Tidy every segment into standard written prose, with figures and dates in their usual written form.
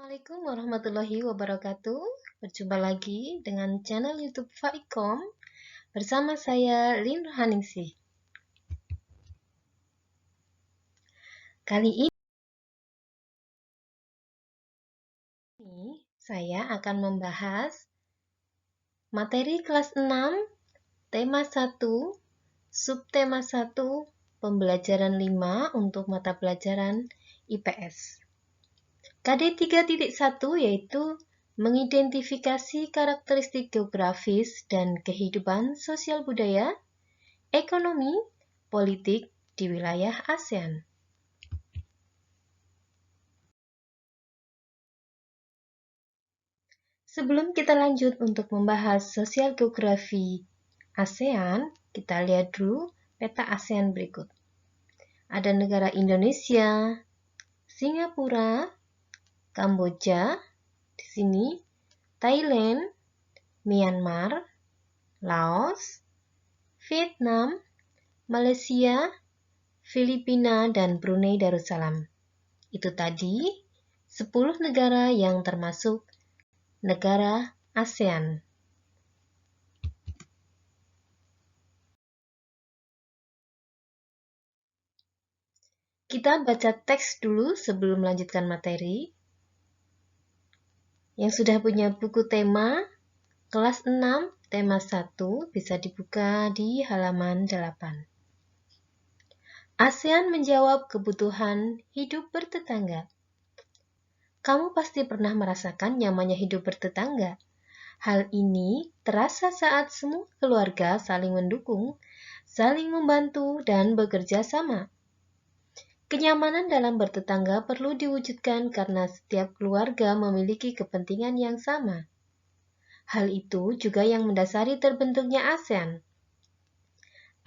Assalamualaikum warahmatullahi wabarakatuh. Berjumpa lagi dengan channel YouTube Faikom bersama saya Lin Rohaningsih. Kali ini saya akan membahas materi kelas 6, tema 1, subtema 1, pembelajaran 5 untuk mata pelajaran IPS. KD 3.1 yaitu mengidentifikasi karakteristik geografis dan kehidupan sosial budaya, ekonomi, politik di wilayah ASEAN. Sebelum kita lanjut untuk membahas sosial geografi ASEAN, kita lihat dulu peta ASEAN berikut. Ada negara Indonesia, Singapura, Kamboja, di sini, Thailand, Myanmar, Laos, Vietnam, Malaysia, Filipina, dan Brunei Darussalam. Itu tadi 10 negara yang termasuk negara ASEAN. Kita baca teks dulu sebelum melanjutkan materi. Yang sudah punya buku tema kelas 6, tema 1 bisa dibuka di halaman 8. ASEAN menjawab kebutuhan hidup bertetangga. Kamu pasti pernah merasakan nyamannya hidup bertetangga. Hal ini terasa saat semua keluarga saling mendukung, saling membantu, dan bekerja sama. Kenyamanan dalam bertetangga perlu diwujudkan karena setiap keluarga memiliki kepentingan yang sama. Hal itu juga yang mendasari terbentuknya ASEAN.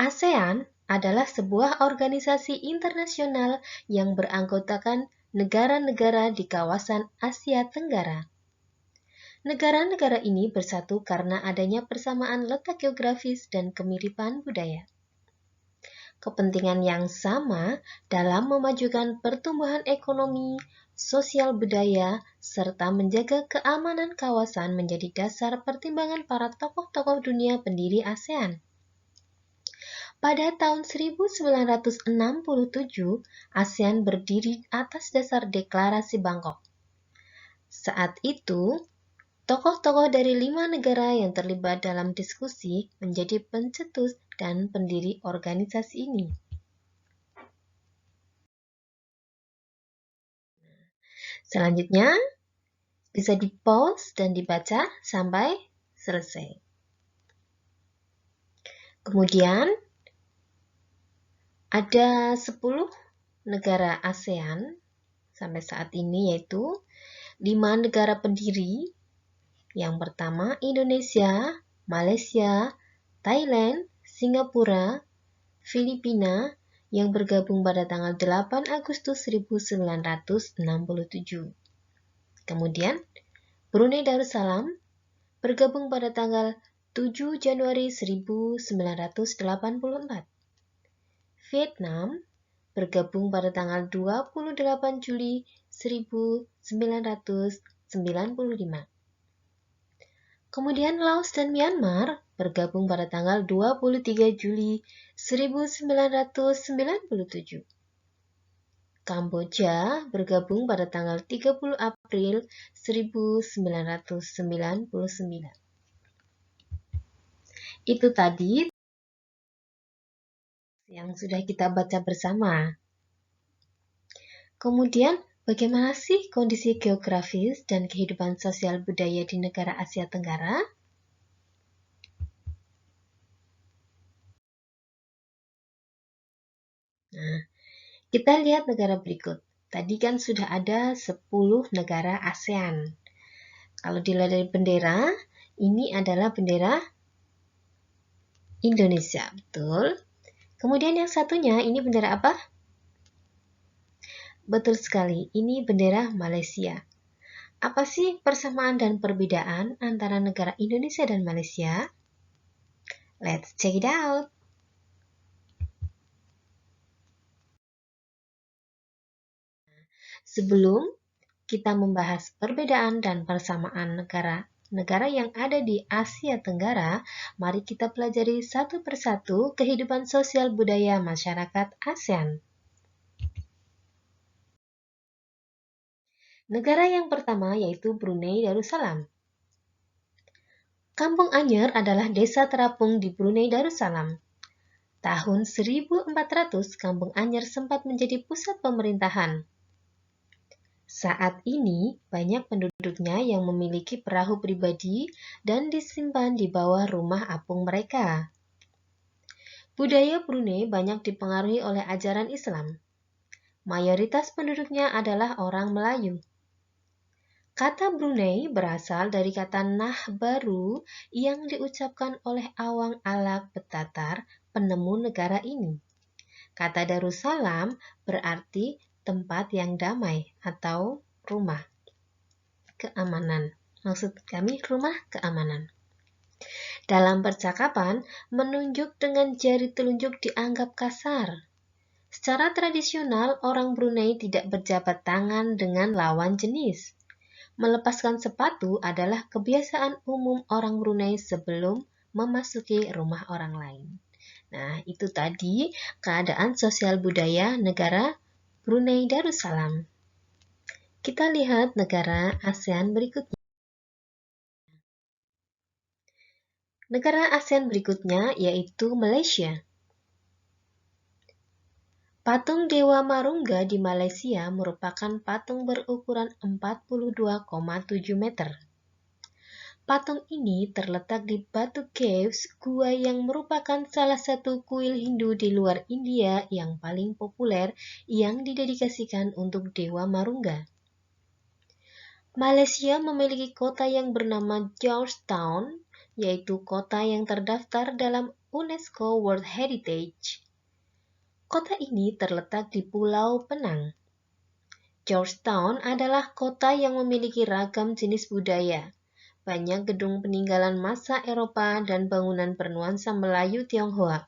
ASEAN adalah sebuah organisasi internasional yang beranggotakan negara-negara di kawasan Asia Tenggara. Negara-negara ini bersatu karena adanya persamaan letak geografis dan kemiripan budaya. Kepentingan yang sama dalam memajukan pertumbuhan ekonomi, sosial budaya, serta menjaga keamanan kawasan menjadi dasar pertimbangan para tokoh-tokoh dunia pendiri ASEAN. Pada tahun 1967, ASEAN berdiri atas dasar Deklarasi Bangkok. Saat itu, tokoh-tokoh dari 5 negara yang terlibat dalam diskusi menjadi pencetus dan pendiri organisasi ini. Selanjutnya, bisa di-pause dan dibaca sampai selesai. Kemudian, ada 10 negara ASEAN sampai saat ini, yaitu 5 negara pendiri. Yang pertama, Indonesia, Malaysia, Thailand, Singapura, Filipina, yang bergabung pada tanggal 8 Agustus 1967. Kemudian, Brunei Darussalam bergabung pada tanggal 7 Januari 1984. Vietnam bergabung pada tanggal 28 Juli 1995. Kemudian Laos dan Myanmar bergabung pada tanggal 23 Juli 1997. Kamboja bergabung pada tanggal 30 April 1999. Itu tadi yang sudah kita baca bersama. Kemudian, bagaimana sih kondisi geografis dan kehidupan sosial budaya di negara Asia Tenggara? Nah, kita lihat negara berikut. Tadi kan sudah ada 10 negara ASEAN. Kalau dilihat dari bendera, ini adalah bendera Indonesia, betul? Kemudian yang satunya, ini bendera apa? Betul sekali, ini bendera Malaysia. Apa sih persamaan dan perbedaan antara negara Indonesia dan Malaysia? Let's check it out. Sebelum kita membahas perbedaan dan persamaan negara yang ada di Asia Tenggara, mari kita pelajari satu persatu kehidupan sosial budaya masyarakat ASEAN. Negara yang pertama yaitu Brunei Darussalam. Kampung Anyer adalah desa terapung di Brunei Darussalam. Tahun 1400, Kampung Anyer sempat menjadi pusat pemerintahan. Saat ini, banyak penduduknya yang memiliki perahu pribadi dan disimpan di bawah rumah apung mereka. Budaya Brunei banyak dipengaruhi oleh ajaran Islam. Mayoritas penduduknya adalah orang Melayu. Kata Brunei berasal dari kata nah baru yang diucapkan oleh Awang Alak Betatar, penemu negara ini. Kata Darussalam berarti tempat yang damai atau rumah keamanan. Maksud kami rumah keamanan. Dalam percakapan, menunjuk dengan jari telunjuk dianggap kasar. Secara tradisional, orang Brunei tidak berjabat tangan dengan lawan jenis. Melepaskan sepatu adalah kebiasaan umum orang Brunei sebelum memasuki rumah orang lain. Nah, itu tadi keadaan sosial budaya negara Brunei Darussalam. Kita lihat negara ASEAN berikutnya. Negara ASEAN berikutnya yaitu Malaysia. Patung Dewa Marungga di Malaysia merupakan patung berukuran 42,7 meter. Patung ini terletak di Batu Caves, gua yang merupakan salah satu kuil Hindu di luar India yang paling populer yang didedikasikan untuk Dewa Marungga. Malaysia memiliki kota yang bernama Georgetown, yaitu kota yang terdaftar dalam UNESCO World Heritage. Kota ini terletak di Pulau Penang. Georgetown adalah kota yang memiliki ragam jenis budaya. Banyak gedung peninggalan masa Eropa dan bangunan bernuansa Melayu Tionghoa.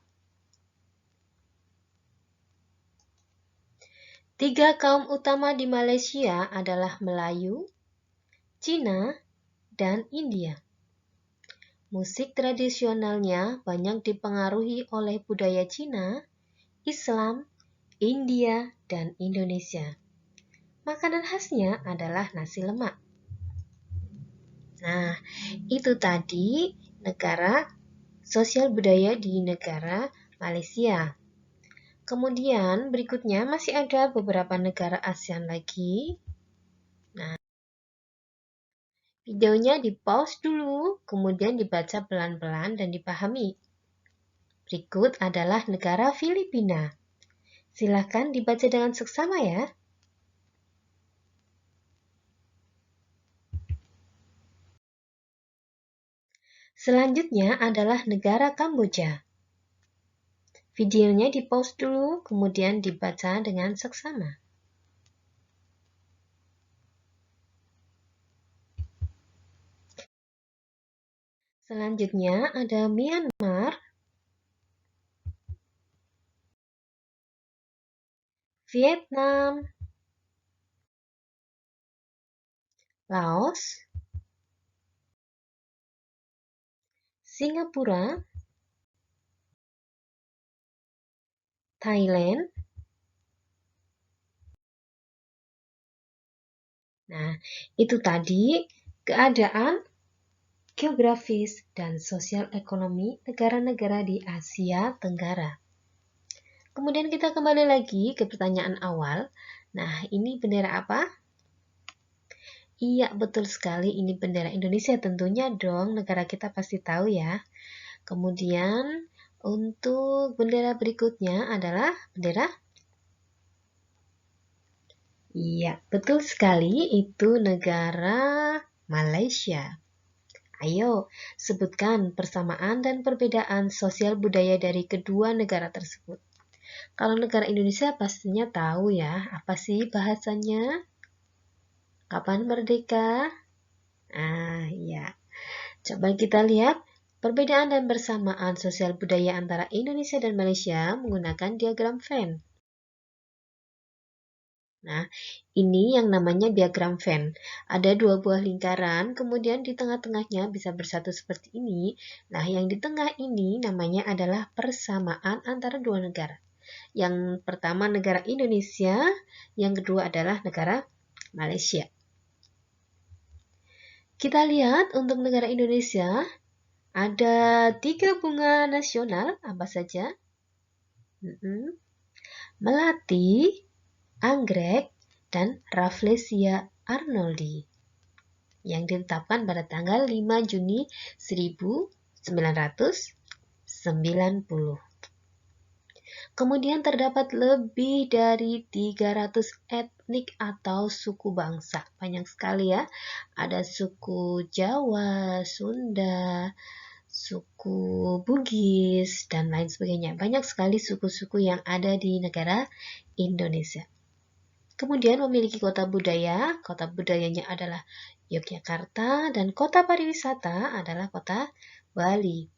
3 kaum utama di Malaysia adalah Melayu, Cina, dan India. Musik tradisionalnya banyak dipengaruhi oleh budaya Cina, Islam, India, dan Indonesia. Makanan khasnya adalah nasi lemak. Nah, itu tadi negara sosial budaya di negara Malaysia. Kemudian berikutnya masih ada beberapa negara ASEAN lagi. Nah, videonya di-pause dulu, kemudian dibaca pelan-pelan dan dipahami. Berikut adalah negara Filipina. Silakan dibaca dengan seksama ya. Selanjutnya adalah negara Kamboja. Videonya di-pause dulu, kemudian dibaca dengan seksama. Selanjutnya ada Myanmar, Vietnam, Laos, Singapura, Thailand. Nah, itu tadi keadaan geografis dan sosial ekonomi negara-negara di Asia Tenggara. Kemudian kita kembali lagi ke pertanyaan awal. Nah, ini bendera apa? Iya, betul sekali. Ini bendera Indonesia tentunya dong. Negara kita pasti tahu ya. Kemudian untuk bendera berikutnya adalah bendera. Iya, betul sekali. Itu negara Malaysia. Ayo, sebutkan persamaan dan perbedaan sosial budaya dari kedua negara tersebut. Kalau negara Indonesia pastinya tahu ya, apa sih bahasanya? Kapan merdeka? Ya. Coba kita lihat perbedaan dan persamaan sosial budaya antara Indonesia dan Malaysia menggunakan diagram Venn. Nah, ini yang namanya diagram Venn. Ada dua buah lingkaran, kemudian di tengah-tengahnya bisa bersatu seperti ini. Nah, yang di tengah ini namanya adalah persamaan antara dua negara. Yang pertama negara Indonesia, yang kedua adalah negara Malaysia. Kita lihat untuk negara Indonesia, ada 3 bunga nasional, apa saja? Melati, anggrek, dan Rafflesia arnoldi yang ditetapkan pada tanggal 5 Juni 1990. Kemudian terdapat lebih dari 300 etnik atau suku bangsa. Banyak sekali ya. Ada suku Jawa, Sunda, suku Bugis, dan lain sebagainya. Banyak sekali suku-suku yang ada di negara Indonesia. Kemudian memiliki kota budaya. Kota budayanya adalah Yogyakarta dan kota pariwisata adalah kota Bali.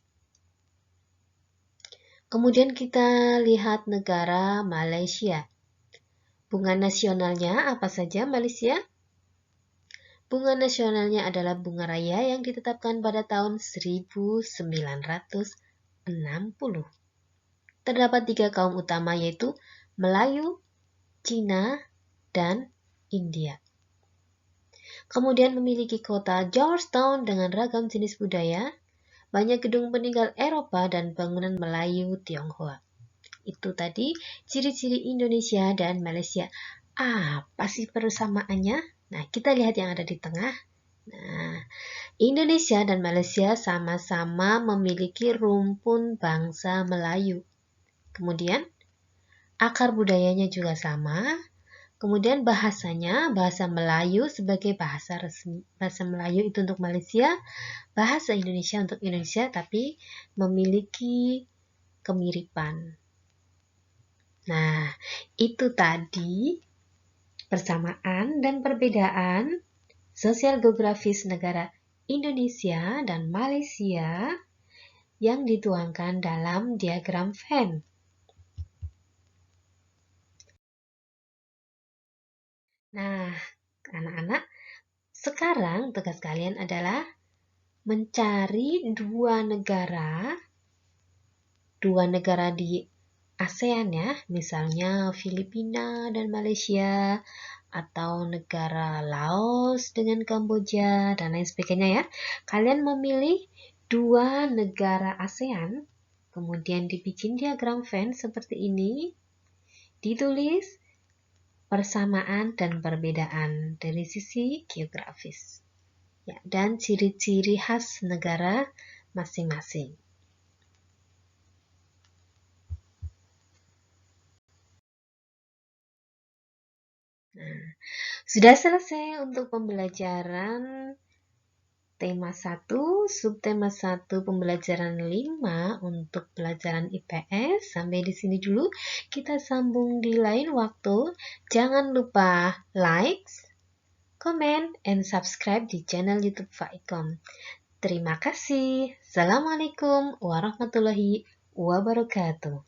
Kemudian kita lihat negara Malaysia. Bunga nasionalnya apa saja Malaysia? Bunga nasionalnya adalah bunga raya yang ditetapkan pada tahun 1960. Terdapat 3 kaum utama yaitu Melayu, Cina, dan India. Kemudian memiliki kota Georgetown dengan ragam jenis budaya, banyak gedung peninggal Eropa dan bangunan Melayu Tionghoa. Itu tadi ciri-ciri Indonesia dan Malaysia. Apa sih persamaannya? Nah, kita lihat yang ada di tengah. Nah, Indonesia dan Malaysia sama-sama memiliki rumpun bangsa Melayu. Kemudian, akar budayanya juga sama. Kemudian bahasanya, bahasa Melayu sebagai bahasa resmi. Bahasa Melayu itu untuk Malaysia, bahasa Indonesia untuk Indonesia, tapi memiliki kemiripan. Nah, itu tadi persamaan dan perbedaan sosial geografis negara Indonesia dan Malaysia yang dituangkan dalam diagram Venn. Nah, anak-anak, sekarang tugas kalian adalah mencari dua negara di ASEAN ya, misalnya Filipina dan Malaysia, atau negara Laos dengan Kamboja, dan lain sebagainya ya. Kalian memilih dua negara ASEAN, kemudian dibikin diagram Venn seperti ini, ditulis persamaan dan perbedaan dari sisi geografis ya, dan ciri-ciri khas negara masing-masing. Nah, sudah selesai untuk pembelajaran tema 1, subtema 1, pembelajaran 5 untuk pelajaran IPS. Sampai di sini dulu, kita sambung di lain waktu. Jangan lupa like, comment, and subscribe di channel YouTube Faikom. Terima kasih. Assalamualaikum warahmatullahi wabarakatuh.